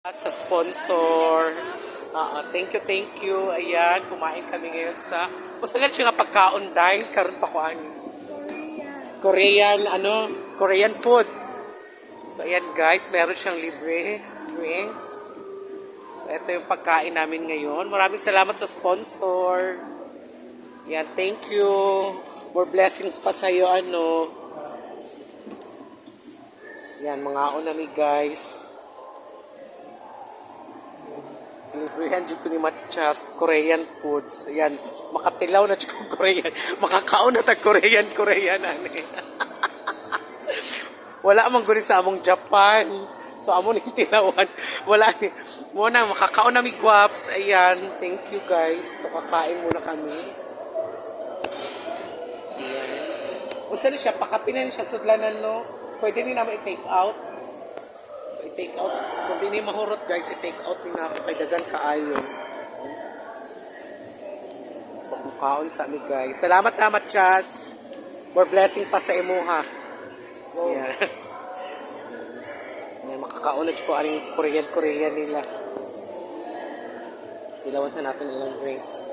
Sa sponsor. Thank you, thank you. Ayan, kumain kami ngayon sa masagal siya nga pagkaon dahil karon pa ko ano. Korean foods. So ayan guys, meron siyang libre drinks. So ito yung pagkain namin ngayon. Maraming salamat sa sponsor. Yan, thank you. More blessings pa sa'yo, ano. Yan, mga unami guys. Librihan dyan ko ni Matchas, Korean foods. Yan, makatilaw na dyan ko Korean. Makakaon na tag Korean, ano. Wala amang guni sa among Japan. So, amo ni tilawan. Wala ni. Muna, makakaon na mi guwaps. Ayan, thank you guys. So, kakain muna kami. Usa ni siya, pakapinan siya sudlanan, no? Pwede ni naman i-take out. So, i-take out. Kung di ni mahurot, guys, i-take out ni na ako kay dagan kaayo. So, mukhaon sa amin, guys. Salamat na, Matchas. More blessing pa sa imuha. Yeah. May makakaunod ko aring Korean nila. Ilawan sa natin ilang drinks.